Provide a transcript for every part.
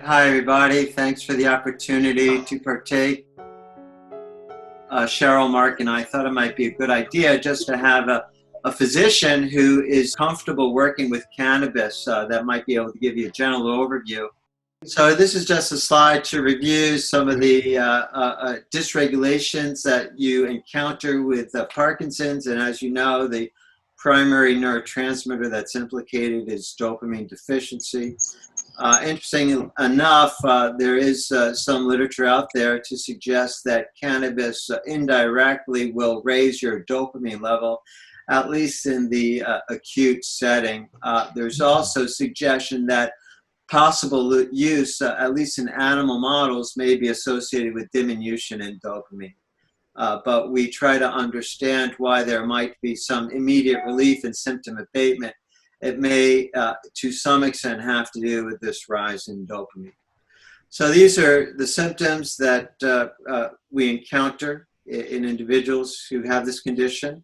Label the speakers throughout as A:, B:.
A: Hi, everybody. Thanks for the opportunity to partake. Cheryl, Mark, and I thought it might be a good idea just to have a physician who is comfortable working with cannabis that might be able to give you a general overview. So this is just a slide to review some of the dysregulations that you encounter with Parkinson's. And as you know, the primary neurotransmitter that's implicated is dopamine deficiency. Interesting enough, there is some literature out there to suggest that cannabis indirectly will raise your dopamine level, at least in the acute setting. There's also suggestion that possible use, at least in animal models, may be associated with diminution in dopamine. But we try to understand why there might be some immediate relief and symptom abatement. It may, to some extent, have to do with this rise in dopamine. So these are the symptoms that we encounter in individuals who have this condition,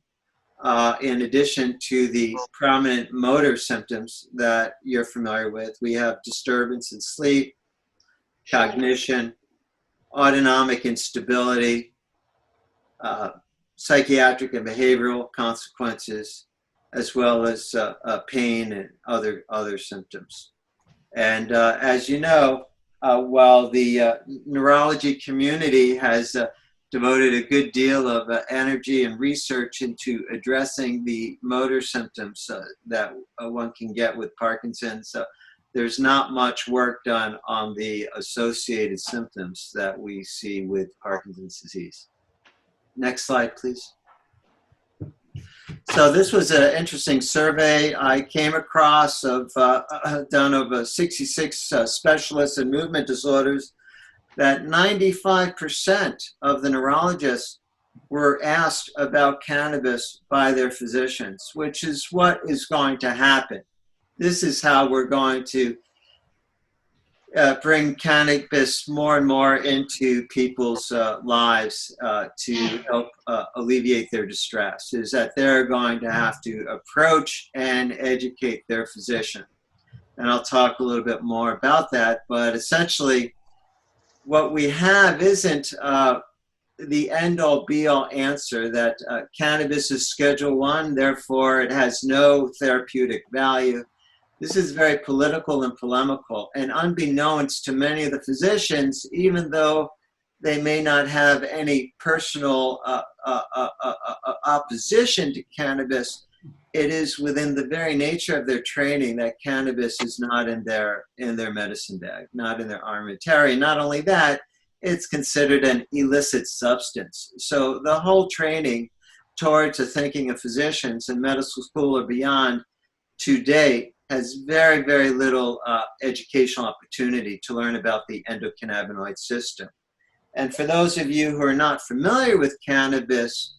A: in addition to the prominent motor symptoms that you're familiar with. We have disturbance in sleep, cognition, autonomic instability, psychiatric and behavioral consequences, as well as pain and other symptoms. And as you know, while the neurology community has devoted a good deal of energy and research into addressing the motor symptoms that one can get with Parkinson's, there's not much work done on the associated symptoms that we see with Parkinson's disease. Next slide, please. So this was an interesting survey I came across done of 66 specialists in movement disorders, that 95% of the neurologists were asked about cannabis by their physicians, which is what is going to happen. This is how we're going to bring cannabis more and more into people's lives to help alleviate their distress, is that they're going to have to approach and educate their physician. And I'll talk a little bit more about that, but essentially what we have isn't the end-all be-all answer that cannabis is Schedule I, therefore it has no therapeutic value. This is very political and polemical, and unbeknownst to many of the physicians, even though they may not have any personal opposition to cannabis, it is within the very nature of their training that cannabis is not in their medicine bag, not in their armamentarium. Not only that, it's considered an illicit substance. So the whole training towards the thinking of physicians in medical school or beyond to date has very, very little educational opportunity to learn about the endocannabinoid system. And for those of you who are not familiar with cannabis,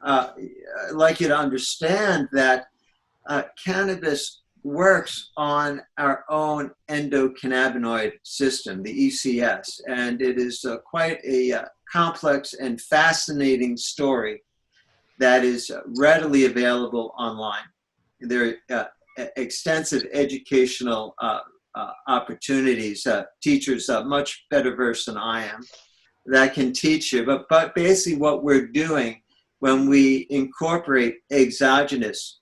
A: I'd like you to understand that cannabis works on our own endocannabinoid system, the ECS, and it is quite a complex and fascinating story that is readily available online. There are extensive educational opportunities, teachers much better versed than I am that can teach you. But basically what we're doing when we incorporate exogenous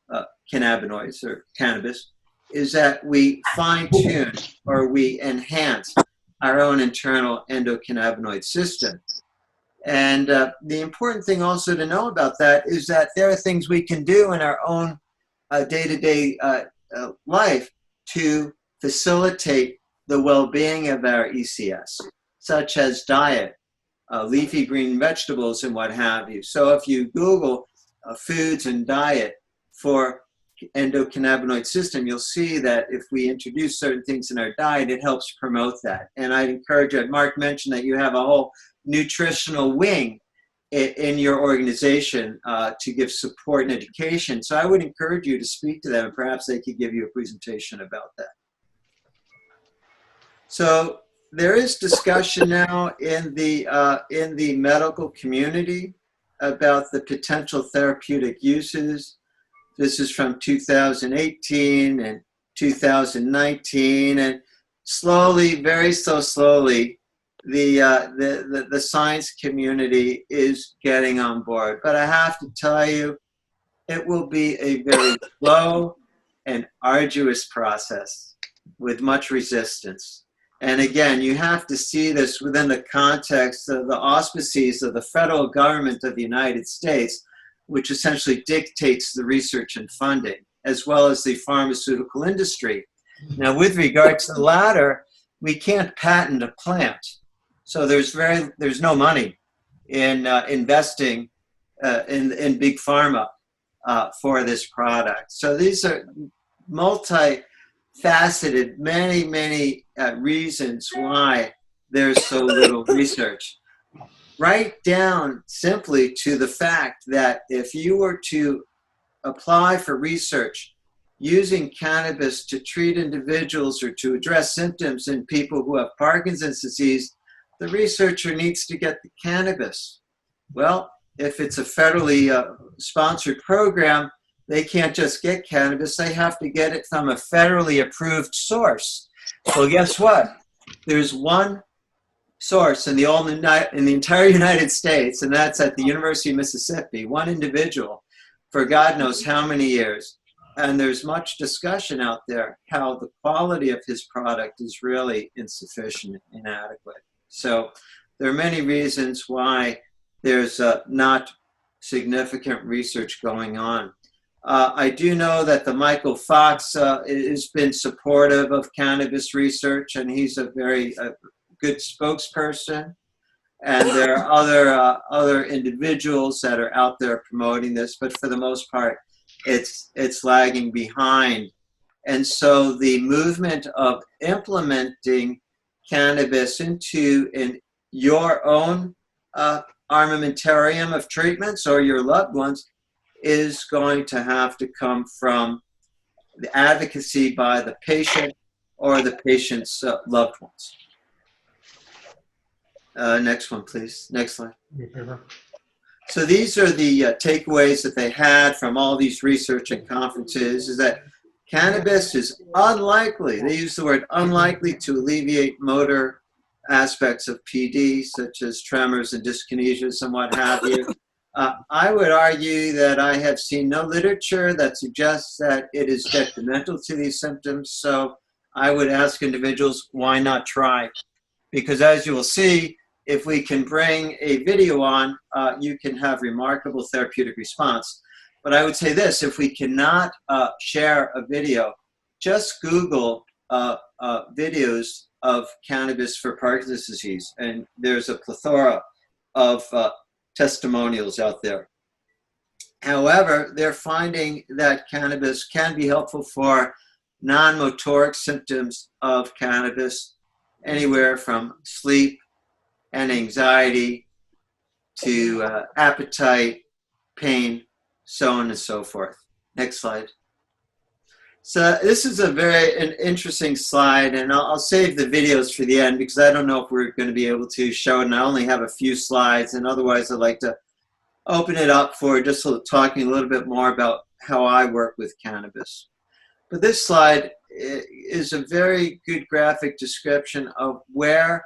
A: cannabinoids or cannabis is that we fine-tune or we enhance our own internal endocannabinoid system. And the important thing also to know about that is that there are things we can do in our own day-to-day life to facilitate the well-being of our ECS, such as diet, leafy green vegetables and what have you. So if you Google foods and diet for endocannabinoid system, you'll see that if we introduce certain things in our diet, it helps promote that. And I'd encourage you, Mark mentioned that you have a whole nutritional wing in your organization to give support and education. So I would encourage you to speak to them, and perhaps they could give you a presentation about that. So there is discussion now in the medical community about the potential therapeutic uses. This is from 2018 and 2019, and slowly, very so slowly, the science community is getting on board. But I have to tell you, it will be a very slow and arduous process with much resistance. And again, you have to see this within the context of the auspices of the federal government of the United States, which essentially dictates the research and funding, as well as the pharmaceutical industry. Now, with regard to the latter, we can't patent a plant. So there's no money in investing in big pharma for this product. So these are multifaceted, many reasons why there's so little research. Right down simply to the fact that if you were to apply for research using cannabis to treat individuals or to address symptoms in people who have Parkinson's disease, the researcher needs to get the cannabis. Well, if it's a federally sponsored program, they can't just get cannabis, they have to get it from a federally approved source. Well, guess what? There's one source in the entire United States, and that's at the University of Mississippi, one individual for God knows how many years. And there's much discussion out there how the quality of his product is really insufficient, inadequate. So there are many reasons why there's not significant research going on. I do know that the Michael Fox has been supportive of cannabis research, and he's a very good spokesperson. And there are other individuals that are out there promoting this, but for the most part, it's lagging behind. And so the movement of implementing cannabis into your own armamentarium of treatments or your loved ones is going to have to come from the advocacy by the patient or the patient's loved ones. Next one, please. Next slide. So these are the takeaways that they had from all these research and conferences, is that cannabis is unlikely, they use the word unlikely, to alleviate motor aspects of PD, such as tremors and dyskinesias and what have you. I would argue that I have seen no literature that suggests that it is detrimental to these symptoms, so I would ask individuals, why not try? Because as you will see, if we can bring a video on, you can have remarkable therapeutic response. But I would say this, if we cannot share a video, just Google videos of cannabis for Parkinson's disease, and there's a plethora of testimonials out there. However, they're finding that cannabis can be helpful for non-motoric symptoms of cannabis, anywhere from sleep and anxiety to appetite, pain, so on and so forth. Next slide. So this is an interesting slide, and I'll save the videos for the end because I don't know if we're going to be able to show it, and I only have a few slides, and otherwise I'd like to open it up for just talking a little bit more about how I work with cannabis. But this slide is a very good graphic description of where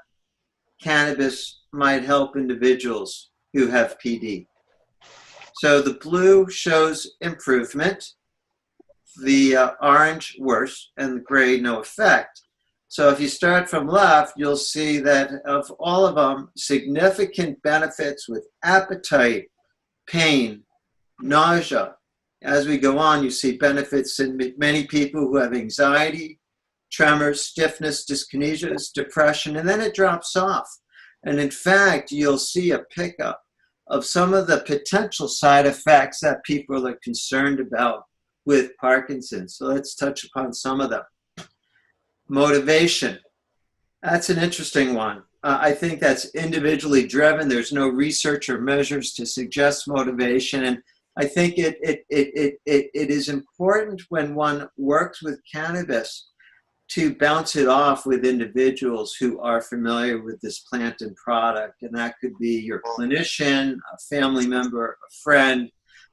A: cannabis might help individuals who have PD. So the blue shows improvement, the orange worse, and the gray no effect. So if you start from left, you'll see that of all of them, significant benefits with appetite, pain, nausea. As we go on, you see benefits in many people who have anxiety, tremors, stiffness, dyskinesias, depression, and then it drops off. And in fact, you'll see a pickup of some of the potential side effects that people are concerned about with Parkinson's. So let's touch upon some of them. Motivation. That's an interesting one. I think that's individually driven. There's no research or measures to suggest motivation. And I think it is important when one works with cannabis to bounce it off with individuals who are familiar with this plant and product. And that could be your clinician, a family member, a friend,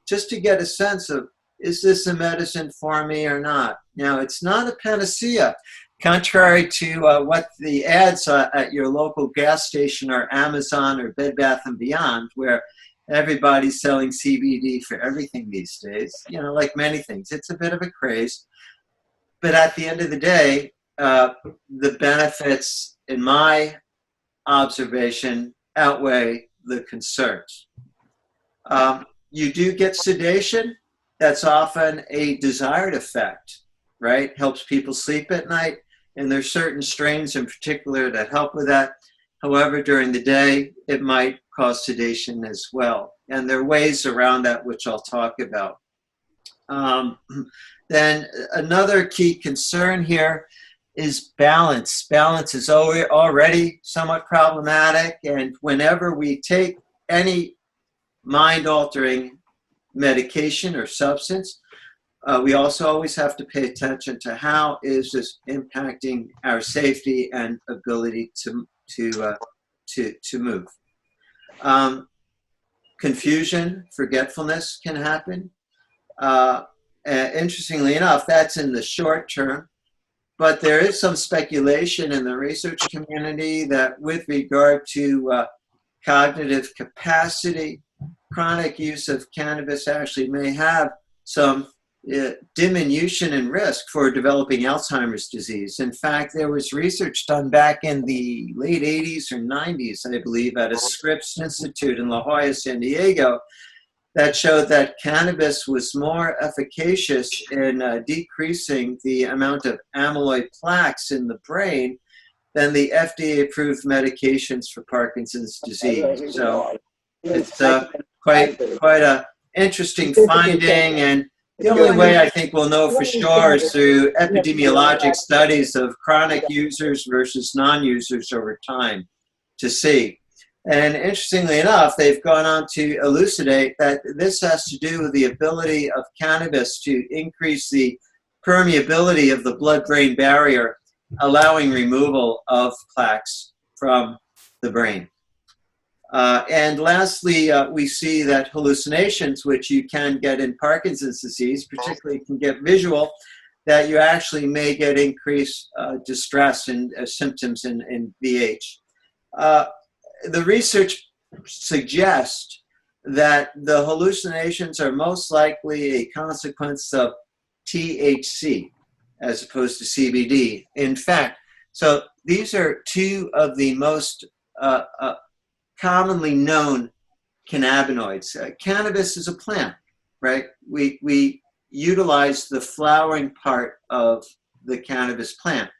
A: just to get a sense of, is this a medicine for me or not? Now, it's not a panacea. Contrary to what the ads at your local gas station or Amazon or Bed Bath & Beyond, where everybody's selling CBD for everything these days, you know, like many things. It's a bit of a craze. But at the end of the day, the benefits, in my observation, outweigh the concerns. You do get sedation. That's often a desired effect, right? Helps people sleep at night. And there's certain strains in particular that help with that. However, during the day, it might cause sedation as well. And there are ways around that, which I'll talk about. Then another key concern here is balance. Balance is already somewhat problematic. And whenever we take any mind-altering medication or substance, we also always have to pay attention to how is this impacting our safety and ability to move. Confusion, forgetfulness can happen. Interestingly enough, that's in the short term, but there is some speculation in the research community that with regard to cognitive capacity, chronic use of cannabis actually may have some diminution in risk for developing Alzheimer's disease. In fact, there was research done back in the late 80s or 90s, I believe, at a Scripps Institute in La Jolla, San Diego, that showed that cannabis was more efficacious in decreasing the amount of amyloid plaques in the brain than the FDA-approved medications for Parkinson's disease. So it's quite a interesting finding, and the only way I think we'll know for sure is through epidemiologic studies of chronic users versus non-users over time to see. And interestingly enough, they've gone on to elucidate that this has to do with the ability of cannabis to increase the permeability of the blood-brain barrier, allowing removal of plaques from the brain. And lastly, we see that hallucinations, which you can get in Parkinson's disease, particularly can get visual, that you actually may get increased distress and symptoms in VH. The research suggests that the hallucinations are most likely a consequence of THC as opposed to CBD. In fact, so these are two of the most commonly known cannabinoids. Cannabis is a plant, right? We utilize the flowering part of the cannabis plant.